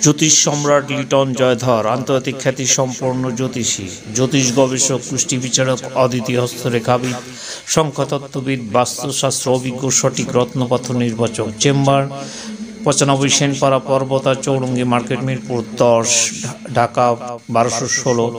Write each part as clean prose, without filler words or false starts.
জ্যোতিষ সম্রাট লিটন জয়ধর আন্তর্জাতিক খ্যাতিসম্পন্ন জ্যোতিষী, জ্যোতিষ গবেষক, কুষ্টি বিচারক, অদ্বিতীয় হস্তরেখাবিদ, সংখ্যাতত্ত্ববিদ, বাস্তুশাস্ত্র অভিজ্ঞ, সঠিক রত্নপাথর নির্বাচক। Chamber 95 Senpara, Parbata, Chowrangi market, Mirpur 10, Dhaka 1216।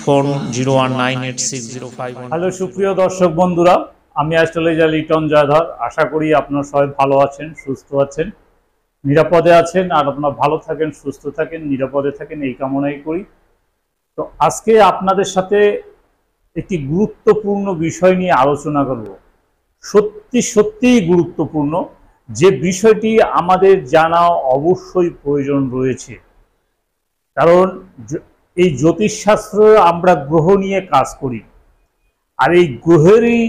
Phone 01986051। Hello সুপ্রিয় দর্শক বন্ধুরা, আমি অ্যাস্ট্রোলজার লিটন জয়ধর। আশা করি আপনারা সবাই ভালো আছেন, সুস্থ আছেন, নিরাপদে আছেন। আর আপনারা ভালো থাকেন, সুস্থ থাকেন, নিরাপদে থাকেন, এই কামনাই করি। তো আজকে আপনাদের সাথে একটি গুরুত্বপূর্ণ বিষয় নিয়ে আলোচনা করব। সত্যিই গুরুত্বপূর্ণ, যে বিষয়টি আমাদের জানা অবশ্যই প্রয়োজন রয়েছে। কারণ এই জ্যোতিষশাস্ত্র আমরা গ্রহ নিয়ে কাজ করি, আর এই গ্রহেরই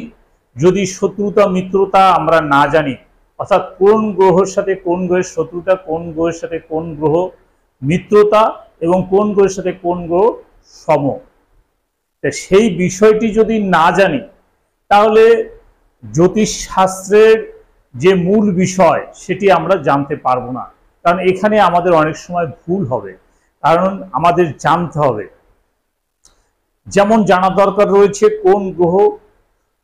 যদি শত্রুতা মিত্রতা আমরা না জানি, অর্থাৎ কোন গ্রহের সাথে কোন গ্রহের শত্রুতা, কোন গ্রহের সাথে কোন গ্রহ মিত্রতা এবং কোন গ্রহের সাথে কোন গ্রহ সম, সেই বিষয়টি যদি না জানি তাহলে জ্যোতিষশাস্ত্রের যে মূল বিষয় সেটি আমরা জানতে পারবো না। কারণ এখানে আমাদের অনেক সময় ভুল হবে, কারণ আমাদের জানতে হবে। যেমন জানা দরকার রয়েছে কোন গ্রহ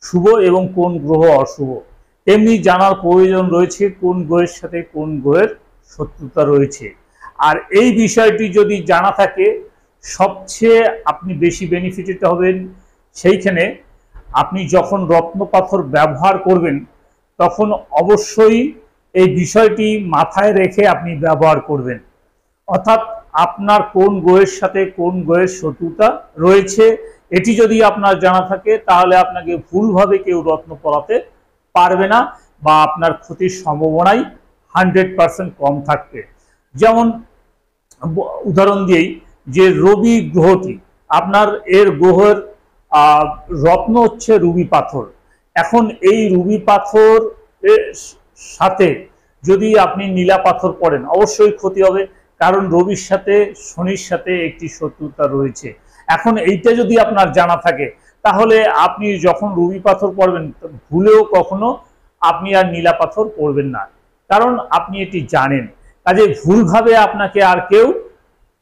শুভ এবং কোন গ্রহ অশুভ, তেমনি জানার প্রয়োজন রয়েছে কোন গ্রহের সাথে কোন গ্রহের শত্রুতা রয়েছে। আর এই বিষয়টি যদি জানা থাকে, সবচেয়ে আপনি বেশি বেনিফিটেড হবেন সেইখানে আপনি যখন রত্নপাথর ব্যবহার করবেন, তখন অবশ্যই এই বিষয়টি মাথায় রেখে আপনি ব্যবহার করবেন। অর্থাৎ আপনার কোন গ্রহের সাথে কোন গ্রহের শত্রুতা রয়েছে এটি যদি আপনার জানা থাকে, তাহলে আপনাকে ভুলভাবে কেউ রত্ন পরাতে পারবে না, বা আপনার ক্ষতির সম্ভাবনাই 100% কম থাকবে। যেমন উদাহরণ দিয়েই, যে রবি গ্রহটি আপনার, এর গ্রহের রত্ন হচ্ছে রুবি পাথর। এখন এই রুবি পাথর সাথে যদি আপনি নীলা পাথর পড়েন, অবশ্যই ক্ষতি হবে, কারণ রবির সাথে শনির সাথে একটি শত্রুতা রয়েছে। এখন এইটা যদি আপনার জানা থাকে, তাহলে আপনি যখন রুবি পাথর পড়বেন ভুলেও কখনো আপনি আর নীলা পাথর পড়বেন না, কারণ আপনি এটি জানেন। কাজে ভুলভাবে আপনাকে আর কেউ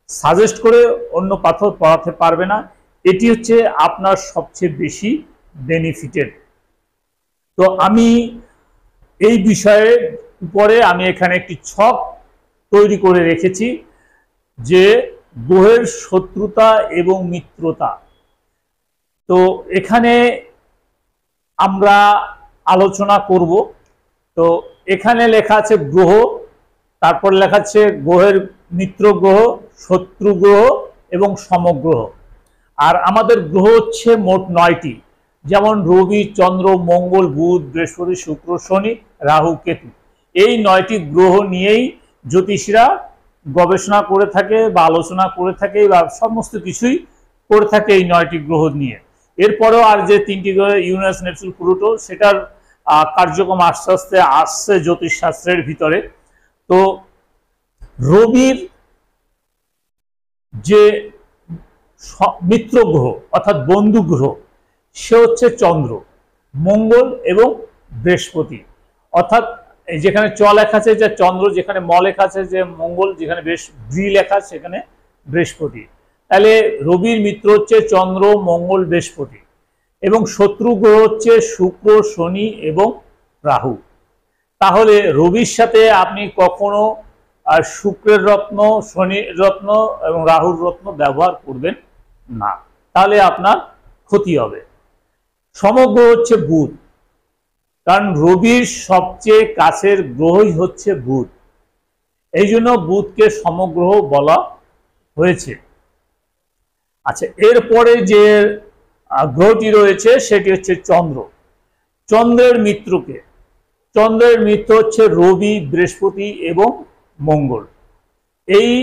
সাজেস্ট করে অন্য পাথর পড়াতে পারবে না। এটি হচ্ছে আপনার সবচেয়ে বেশি বেনিফিটেড। তো আমি এই বিষয়ের উপরে আমি এখানে একটি ছক তৈরি করে রেখেছি, যে গ্রহের শত্রুতা এবং মিত্রতা। তো এখানে আমরা আলোচনা করব। তো এখানে লেখা আছে গ্রহ, তারপর লেখা আছে গ্রহের মিত্র গ্রহ, শত্রু গ্রহ এবং সমগ্রহ। আর আমাদের গ্রহ হচ্ছে মোট 9টি, যেমন রবি, চন্দ্র, মঙ্গল, বুধ, বৃহস্পতি, শুক্র, শনি, রাহু, কেতু। এই 9টি গ্রহ নিয়েই জ্যোতিষীরা গবেষণা করে থাকে বা আলোচনা করে থাকে, বা সমস্ত কিছুই করে থাকে এই 9টি গ্রহ নিয়ে। এরপরেও আর যে 3টি গ্রহ, ইউরেনাস, নেপচুন, প্লুটো, সেটার কার্যক্রম আস্তে আস্তে আসছে জ্যোতিষশাস্ত্রের ভিতরে। তো রবির যে মিত্র গ্রহ অর্থাৎ বন্ধু গ্রহ, সে হচ্ছে চন্দ্র, মঙ্গল এবং বৃহস্পতি। অর্থাৎ যেখানে চ লেখা আছে যে চন্দ্র, যেখানে ম লেখা আছে যে মঙ্গল, যেখানে বৃ লেখা সেখানে বৃহস্পতি। তাহলে রবির মিত্র হচ্ছে চন্দ্র, মঙ্গল, বৃহস্পতি, এবং শত্রু গ্রহ হচ্ছে শুক্র, শনি এবং রাহু। তাহলে রবির সাথে আপনি কখনো শুক্রের রত্ন, শনির রত্ন এবং রাহুর রত্ন ব্যবহার করবেন না, তাহলে আপনার ক্ষতি হবে। সমগ্র হচ্ছে বুধ, কারণ রবির সবচেয়ে কাছের গ্রহই হচ্ছে বুধ, এই জন্য বুধকে সমগ্রহ বলা হয়েছে। আচ্ছা, এরপরে যে গ্রহটি রয়েছে সেটি হচ্ছে চন্দ্র। চন্দ্রের মিত্রকে, চন্দ্রের মিত্র হচ্ছে রবি, বৃহস্পতি এবং মঙ্গল। এই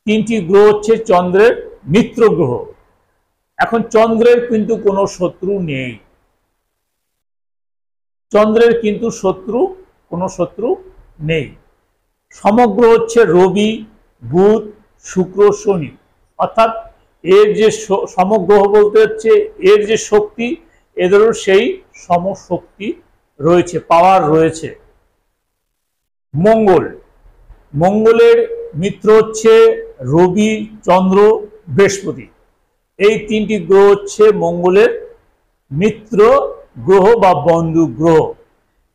3টি গ্রহ হচ্ছে চন্দ্রের মিত্র গ্রহ। এখন চন্দ্রের কিন্তু কোনো শত্রু নেই, চন্দ্রের কিন্তু কোনো শত্রু নেই। সমগ্র হচ্ছে রবি, বুধ, শুক্র, শনি। অর্থাৎ এর যে সমগ্রহ বলতে হচ্ছে এর যে শক্তি, এদেরও সেই সমশক্তি রয়েছে, পাওয়ার রয়েছে। মঙ্গলের মিত্র হচ্ছে রবি, চন্দ্র, বৃহস্পতি। এই তিনটি গ্রহ হচ্ছে মঙ্গলের মিত্র গ্রহ বা বন্ধু গ্রহ।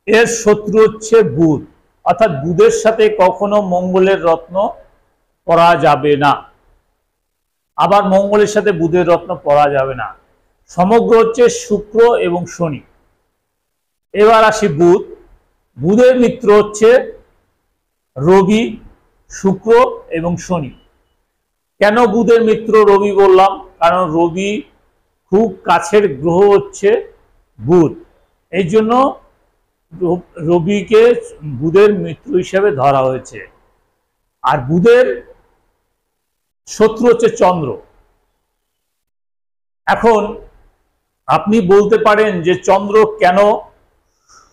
এর শত্রু হচ্ছে বুধ, অর্থাৎ বুধের সাথে কখনো মঙ্গলের রত্ন পরা যাবে না, আবার মঙ্গলের সাথে বুধের রত্ন পরা যাবে না। সমগ্র হচ্ছে শুক্র এবং শনি। এবার আসি বুধ। বুধের মিত্র হচ্ছে রবি, শুক্র এবং শনি। কেন বুধের মিত্র রবি বললাম? কারণ রবি খুব কাছের গ্রহ হচ্ছে বুধ, এই জন্য রবিকে বুধের মিত্র হিসেবে ধরা হয়েছে। আর বুধের শত্রু হচ্ছে চন্দ্র। এখন আপনি বলতে পারেন যে চন্দ্র কেন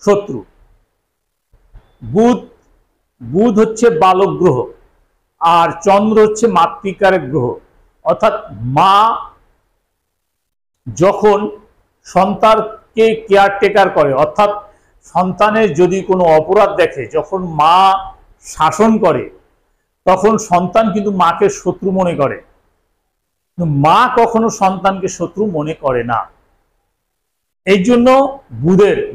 শত্রু? বুধ হচ্ছে বালক গ্রহ, আর চন্দ্র হচ্ছে মাতৃকার গ্রহ। অর্থাৎ মা যখন সন্তানকে কেয়ারটেকার করে, অর্থাৎ সন্তানের যদি কোনো অপরাধ দেখে, যখন মা শাসন করে, তখন সন্তান কিন্তু মাকে শত্রু মনে করে, মা কখনো সন্তানকে শত্রু মনে করে না। এই জন্য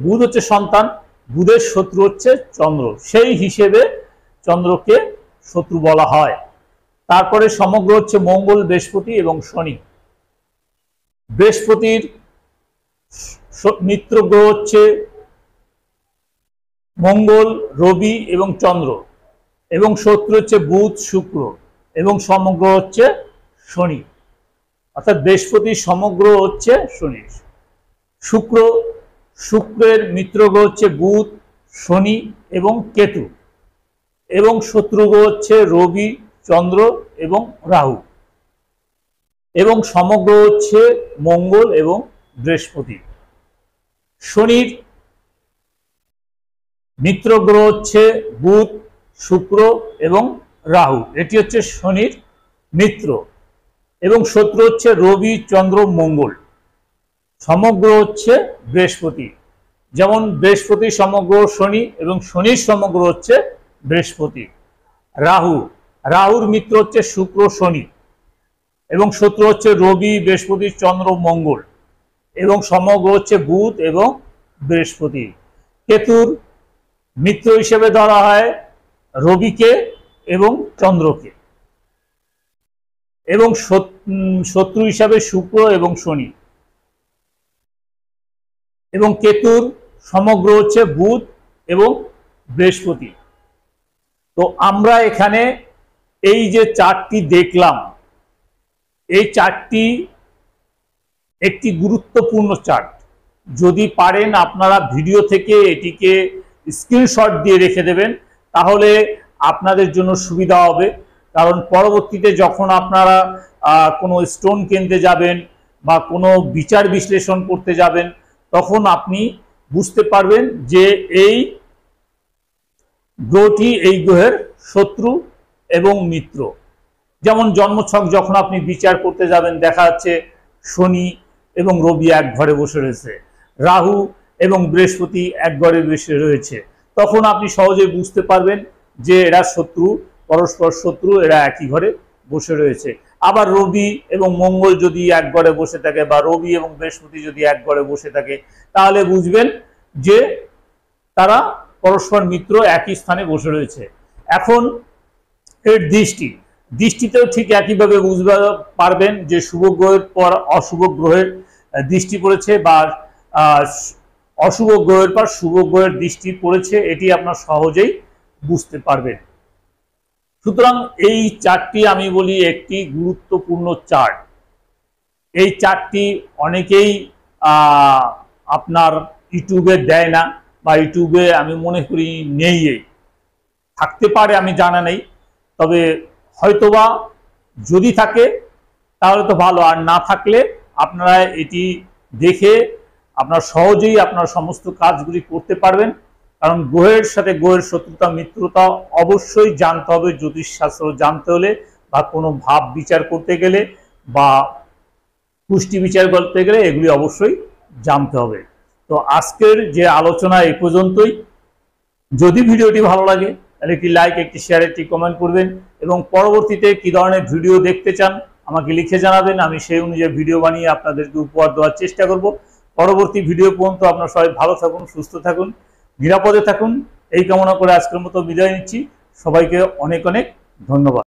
বুধ হচ্ছে সন্তান, বুধের শত্রু হচ্ছে চন্দ্র, সেই হিসেবে চন্দ্রকে শত্রু বলা হয়। তারপরে সমগ্র হচ্ছে মঙ্গল, বৃহস্পতি এবং শনি। বৃহস্পতির মিত্র গ্রহ হচ্ছে মঙ্গল, রবি এবং চন্দ্র, এবং শত্রু হচ্ছে বুধ, শুক্র এবং সমগ্র হচ্ছে শনি। অর্থাৎ বৃহস্পতির সমগ্র হচ্ছে শনি। শুক্রের মিত্র গ্রহ হচ্ছে বুধ, শনি এবং কেতু, এবং শত্রু গ্রহ হচ্ছে রবি, চন্দ্র এবং রাহু, এবং সমগ্র হচ্ছে মঙ্গল এবং বৃহস্পতি। শনির মিত্র গ্রহ হচ্ছে বুধ, শুক্র এবং রাহু, এটি হচ্ছে শনির মিত্র, এবং শত্রু হচ্ছে রবি, চন্দ্র, মঙ্গল। সমগ্র হচ্ছে বৃহস্পতি, যেমন বৃহস্পতি সমগ্র শনি এবং শনির সমগ্র হচ্ছে বৃহস্পতি। রাহুর মিত্র হচ্ছে শুক্র, শনি, এবং শত্রু হচ্ছে রবি, বৃহস্পতি, চন্দ্র, মঙ্গল, এবং সমগ্র হচ্ছে বুধ এবং বৃহস্পতি। কেতুর মিত্র হিসেবে ধরা হয় রবিকে এবং চন্দ্রকে, এবং শত্রু হিসাবে শুক্র এবং শনি, এবং কেতুর সমগ্র হচ্ছে বুধ এবং বৃহস্পতি। তো আমরা এখানে এই যে চারটি দেখলাম, এই চারটি একটি গুরুত্বপূর্ণ চার্ট। যদি পারেন আপনারা ভিডিও থেকে এটিকে স্ক্রিনশট দিয়ে রেখে দেবেন, তাহলে আপনাদের জন্য সুবিধা হবে। কারণ পরবর্তীতে যখন আপনারা কোনো স্টোন কিনতে যাবেন বা কোনো বিচার বিশ্লেষণ করতে যাবেন, তখন আপনি বুঝতে পারবেন যে এই গ্রহটি এই গ্রহের শত্রু এবং মিত্র। যেমন জন্মছক যখন আপনি বিচার করতে যাবেন, দেখা যাচ্ছে শনি এবং রবি এক ঘরে বসে রয়েছে, রাহু এবং বৃহস্পতি এক ঘরে বসে রয়েছে, তখন আপনি সহজেই বুঝতে পারবেন যে এরা শত্রু, পরস্পর শত্রু, এরা একই ঘরে বসে রয়েছে। আবার রবি এবং মঙ্গল যদি এক ঘরে বসে থাকে, বা রবি এবং বৃহস্পতি যদি এক ঘরে বসে থাকে, তাহলে বুঝবেন যে তারা পরস্পর মিত্র, একই স্থানে বসে রয়েছে। এখন এর দৃষ্টিতেও ঠিক একইভাবে বুঝতে পারবেন যে শুভ গ্রহের পর অশুভ গ্রহের দৃষ্টি পড়েছে, বা অশুভ গ্রহের পর শুভ গ্রহের দৃষ্টি পড়েছে, এটি আপনার সহজেই বুঝতে পারবেন। সুতরাং এই চারটি আমি বলি একটি গুরুত্বপূর্ণ চার্ট। এই চারটি অনেকেই আপনার ইউটিউবে দেয় না, বা ইউটিউবে আমি মনে করি নেই, থাকতে পারে আমি জানা নেই, তবে হয়তোবা যদি থাকে তাহলে তো ভালো, আর না থাকলে আপনারা এটি দেখে আপনার সহজেই আপনার সমস্ত কাজগুলি করতে পারবেন। কারণ গ্রহের সাথে গ্রহের শত্রুতা, মিত্রতা অবশ্যই জানতে হবে জ্যোতিষশাস্ত্র জানতে হলে, বা কোনো ভাব বিচার করতে গেলে, বা পুষ্টি বিচার করতে গেলে এগুলি অবশ্যই জানতে হবে। তো আজকের যে আলোচনা এই পর্যন্তই। যদি ভিডিওটি ভালো লাগে তাহলে একটি লাইক, একটি শেয়ার, একটি কমেন্ট করবেন এবং পরবর্তীতে কি ধরনের ভিডিও দেখতে চান আমাকে লিখে জানাবেন। আমি সেই অনুযায়ী ভিডিও বানিয়ে আপনাদেরকে উপহার দেওয়ার চেষ্টা করব। পরবর্তী ভিডিও পর্যন্ত আপনারা সবাই ভালো থাকুন, সুস্থ থাকুন, নিরাপদে থাকুন, এই কামনা করে আজকের মতো বিদায় নিচ্ছি। সবাইকে অনেক অনেক ধন্যবাদ।